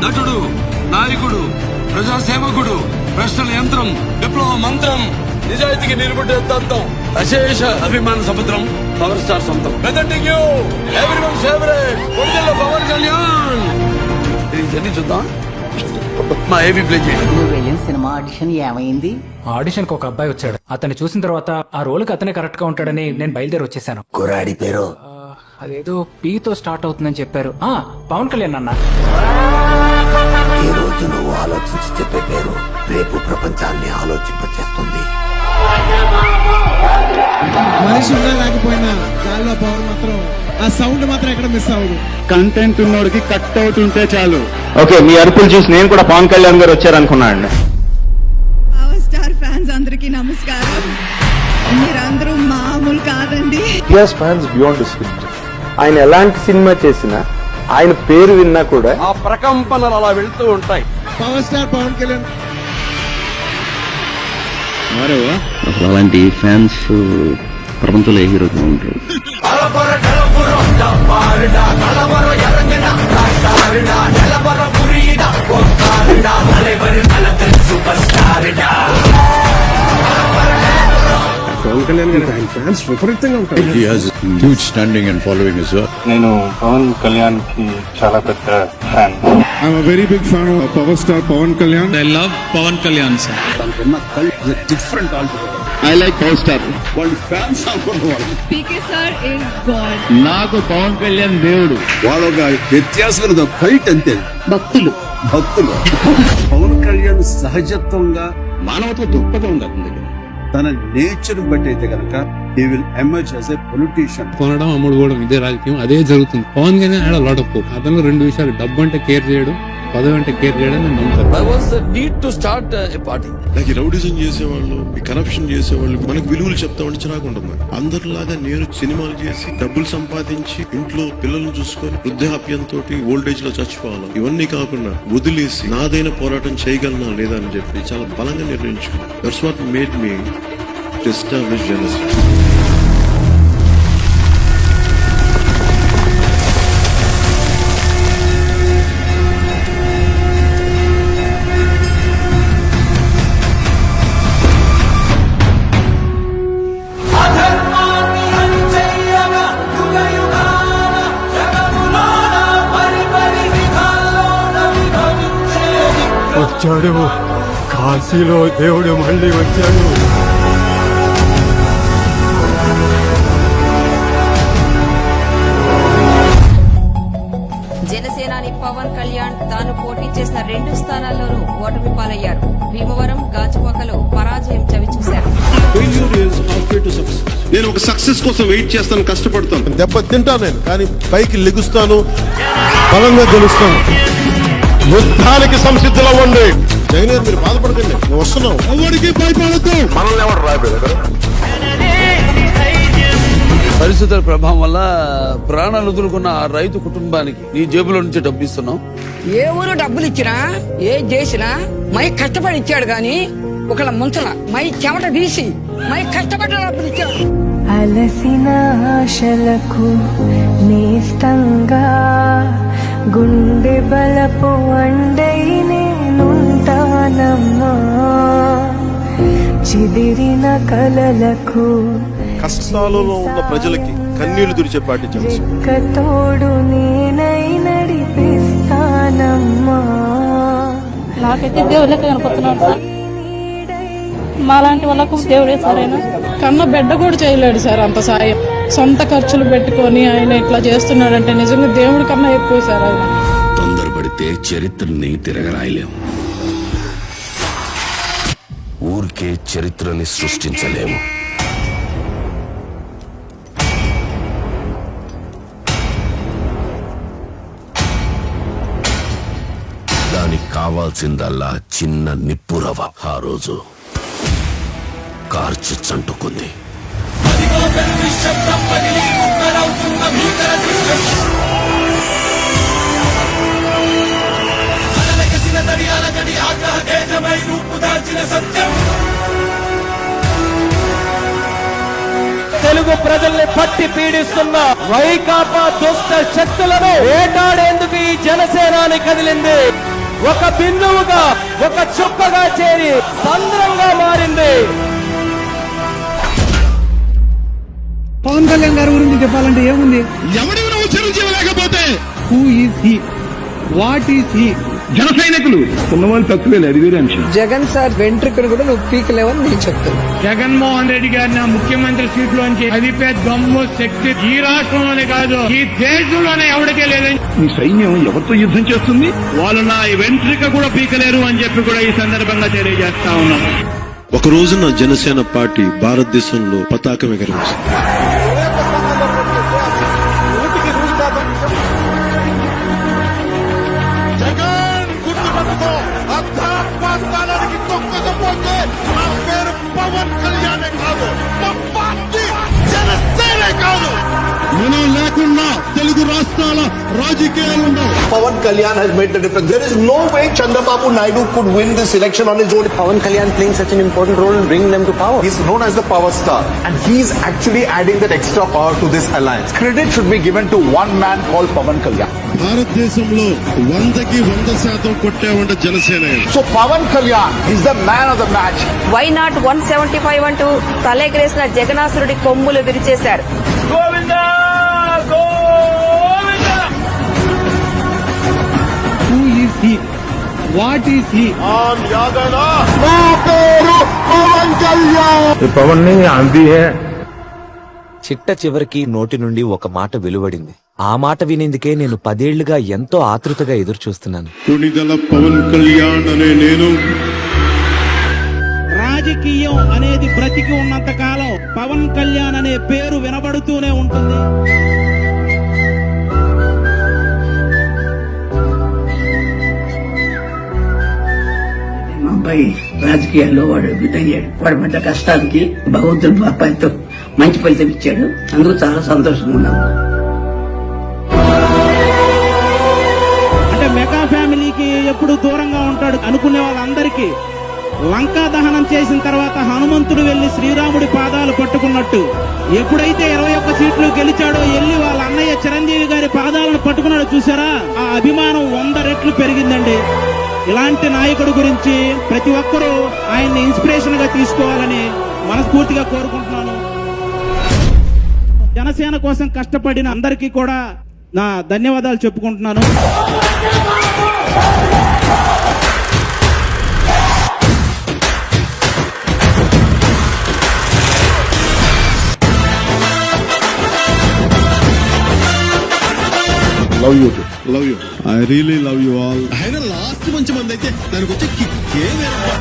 నటుడు, నాయకుడు, ప్రజాసేవకుడు, ప్రశ్నల యంత్రం, విప్లవ మంత్రం, నిజాయితీకి నిలబడే దత్తం, అశేష అభిమాన సముద్రం, పవర్ స్టార్ సొంతం. Presenting you everyone favourite Konidela Pawan Kalyan. ఇది చూద్దాం. మా ఏబీ ప్లే చేయండి. నువ్వు వెళ్ళిన సినిమా ఆడిషన్ ఏమైంది? ఆడిషన్ కి ఒక అబ్బాయి వచ్చాడు. అతన్ని చూసిన తర్వాత ఆ రోల్ కి అతనే కరెక్ట్ గా ఉంటాడని నేను బయలుదేరి వచ్చేసాను. కుర్రాడి పేరు అదేదో పీతో స్టార్ట్ అవుతుందని చెప్పారు. పవన్ కళ్యాణ్ అన్న. ఈ రోజు నువ్వు ఆలోచించి చెప్పే పేరు రేపు ప్రపంచాన్ని ఆలోచింపచేస్తుంది. మనిషి ఉన్నా లేకపోయినా గాల్లో పవర్ మాత్రం, ఆ సౌండ్ మాత్రం ఎక్కడ మిస్ అవ్వదు. కంటెంట్ ఉన్నోడికి కట్ అవుట్ ఉంటే చాలు. ఓకే, మీ అరుపులు చూసి నేను కూడా పవన్ కళ్యాణ్ గారు వచ్చారనుకున్నాను. పవర్ స్టార్ ఫ్యాన్స్ అందరికీ నమస్కారం. మీరందరూ మామూలు కాదండి. Fans beyond script. ఆయన ఎలాంటి సినిమా చేసినా ఆయన పేరు విన్నా కూడా ఆ ప్రకంపనలు అలా వెళ్తూ ఉంటాయి. Power star Pawan Kalyan. అసలు అలాంటి ఫ్యాన్స్ ప్రపంచంలో ఏ హీరోగా ఉంటారు. పవన్ కళ్యాణ్ గారు ఆయన ఫ్యాన్స్ విపరీతంగా ఉంటారు. He has a huge standing and following as well. నేను పవన్ కళ్యాణ్ కి చాలా పెద్ద fan. I'm a very big fan of power star Pawan Kalyan. I love Pawan Kalyan sir. I like power star. వాళ్ళు ఫ్యాన్స్ అనుకున్నవాళ్ళు. PK sir is god. నాకు పవన్ కళ్యాణ్ దేవుడు. వాళ్ళు ఒక వ్యత్యాసమైన ఫైట్ అంతే. భక్తులు పవన్ కళ్యాణ్ సహజత్వంగా మానవత్వ దృక్పథం ఉంది అతని దగ్గర. తన నేచర్ బట్టి అయితే కనుక he will emerge as a politician. కొనడం అమ్ముడు కూడా ఇదే రాజకీయం, అదే జరుగుతుంది. పవన్ కళ్యాణ్ ఆడ లాట్ ఆఫ్ అతను రెండు విషయాలు, డబ్బు అంటే కేర్ చేయడం, పదవి అంటే కేర్ చేయడం నేను నమ్ముతాను. I was the need to start a party. నాకు ఈ రౌడిజం చేసేవాళ్ళు, ఈ కరప్షన్ చేసేవాళ్ళు మనకు విలువలు చెప్తామని చిరాకు ఉంటుంది. అందరిలాగా నేను సినిమాలు చేసి డబ్బులు సంపాదించి ఇంట్లో పిల్లలను చూసుకొని వృద్ధాప్యంతో ఓల్డేజ్ లో చచ్చిపోవాలి, ఇవన్నీ కాకుండా వదిలేసి నాదైన పోరాటం చేయగలనా లేదా అని చెప్పి చాలా బలంగా నిర్ణయించుకున్నాను. That's what made me to establish Janasena. వచ్చాడు కాశీలో దేవుడు, మళ్ళీ వచ్చాడు. జనసేనాని పవన్ కళ్యాణ్ తాను పోటీ చేసిన 2 స్థానాల్లోనూ ఓటమి పాలయ్యారు. భీమవరం, గాజువాకలో పరాజయం చవిచూశారు. నేను ఒక సక్సెస్ కోసం వెయిట్ చేస్తాను, కష్టపడతాను, దెబ్బ తింటాను నేను, కానీ పైకి లెగుస్తాను, బలంగా గెలుస్తాను. యుద్ధానికి సంసిద్ధులు అవ్వండి. జగన్ గారు మీరు బాధపడకండి, మేము వస్తున్నాం. ఎవరికి భయపడద్దు. మనల్ని ఎవరు రాబోయే పరిస్థితుల ప్రభావం వల్ల ప్రాణాలు వదులుకున్న ఆ రైతు కుటుంబానికి నీ జేబులో నుంచి డబ్బు ఇస్తున్నాం. ఏ ఊరు డబ్బులు ఇచ్చినా ఏ చేసినా మై కష్టపడి ఇచ్చాడు గాని ఒకళ్ళ ముంచల మై చెమట తీసి మై కష్టపడి డబ్బులు ఇచ్చాడు. అలసిన ఆశలకు నేస్తంగా గుండె బలపు అండై నేనుంటానమ్మా, చిదిరిన కలలకు కష్టాలలో ఉన్న ప్రజలకి కన్నీళ్లు తుడిచే పార్టీ జనసేన. తోడు నేనై నడిపిస్తానమ్మా. నాకైతే దేవుళ్ళ కనపడుతున్నాడు సార్. మాలాంటి వాళ్ళకు దేవుడే సరైన కన్న బిడ్డ కూడా చేయలేడు సార్ అంత సాయం. సొంత ఖర్చులు పెట్టుకొని ఆయన ఇట్లా చేస్తున్నాడంటే నిజంగా దేవుడి కన్నా ఎక్కువ సార్ ఆయన. తొందరపడితే చరిత్రని తిరగరాయలేము, ఊరికే చరిత్రని సృష్టించలేము. దానికి కావాల్సిందల్లా చిన్న నిప్పురవ. ఆ రోజు కార్చి చంటుకుంది. తెలుగు ప్రజల్ని పట్టి పీడిస్తున్న వైకాపా దుష్ట శక్తులను వేటాడేందుకు ఈ జనసేనాని గాలి కదిలింది. ఒక బిందువుగా, ఒక చుక్కగా చేరి సంద్రంగా మారింది. పవన్ కళ్యాణ్ గారి గురించి చెప్పాలంటే ఏముంది? ఎవడెవరో చిరంజీవి లేకపోతే who is he, what is he? జన సైనికులు ఉన్నవాళ్ళు తక్కువే, అది వేరే అంశం. జగన్ సార్ వెంట్రుకను కూడా నువ్వు పీకలేవని నేను చెప్తున్నా. జగన్మోహన్ రెడ్డి గారిని ముఖ్యమంత్రి సీట్ లోంచి అదిపే దమ్ము శక్తి ఈ రాష్ట్రంలోనే కాదు, ఈ దేశంలోనే ఎవరికే లేదని. ఈ సైన్యం ఎవరితో యుద్ధం చేస్తుంది? వాళ్ళు నా వెంట్రిక కూడా పీకలేరు అని చెప్పి కూడా ఈ సందర్భంగా తెలియజేస్తా ఉన్నాం. ఒక రోజున జనసేన పార్టీ భారతదేశంలో పతాకం ఎగరవేసింది. మనం లేకుండా తెలుగు రాష్ట్రాల రాజకీయాలు ఉండవు. Pawan Kalyan has made the difference. There is no way Chandrababu Naidu could win this election on his own. Pawan Kalyan playing such an important role in bringing them to power. He's known as the power star, and he's actually adding that extra power to this alliance. Credit should be given to one man called Pawan Kalyan. భారతదేశంలో 100% కొట్టామంటే Janasena. So Pawan Kalyan is the man of the match. Why not 175 అంటూ తలెగరేసిన జగనాసురుడి కొమ్ములు విరిచేశారు. Who is he, what is he? Pawan ని అంది హే. చిట్ట చివరికి నోటి నుండి ఒక మాట వెలువడింది. ఆ మాట వినేందుకే నేను 10 ఏళ్లుగా ఎంతో ఆతృతగా ఎదురు చూస్తున్నాను. కొణిదెల పవన్ కళ్యాణ్ అనే నేను రాజకీయం అనేది బ్రతికి ఉన్నంత కాలం పవన్ కళ్యాణ్ అనే పేరు వినబడుతూనే ఉంటుంది. మా అబ్బాయి రాజకీయాల్లో వాడు అయ్యాడు. వాడి పడ్డ కష్టానికి భగవంతుడు మా అబ్బాయితో మంచి ఫలితం ఇచ్చాడు. అందుకు చాలా సంతోషంగా ఉన్నాము. అంటే మెగా ఫ్యామిలీకి ఎప్పుడు దూరంగా ఉంటాడు అనుకునే వాళ్ళందరికీ లంకా దహనం చేసిన తర్వాత హనుమంతుడు వెళ్లి శ్రీరాముడి పాదాలు పట్టుకున్నట్టు ఎప్పుడైతే 21 సీట్లు గెలిచాడో వెళ్లి వాళ్ళ అన్నయ్య చిరంజీవి గారి పాదాలను పట్టుకున్నాడో చూసారా, ఆ అభిమానం 100 రెట్లు పెరిగిందండి. ఇలాంటి నాయకుడి గురించి ప్రతి ఒక్కరూ ఆయన్ని ఇన్స్పిరేషన్ గా తీసుకోవాలని మనస్ఫూర్తిగా కోరుకుంటున్నాను. జనసేన కోసం కష్టపడిన అందరికీ కూడా నా ధన్యవాదాలు చెప్పుకుంటున్నాను. Love you. I really love you all. ఆయన లాస్ట్ మంచి మంది అయితే దానికి వచ్చి కిక్కే వేరబ్బా.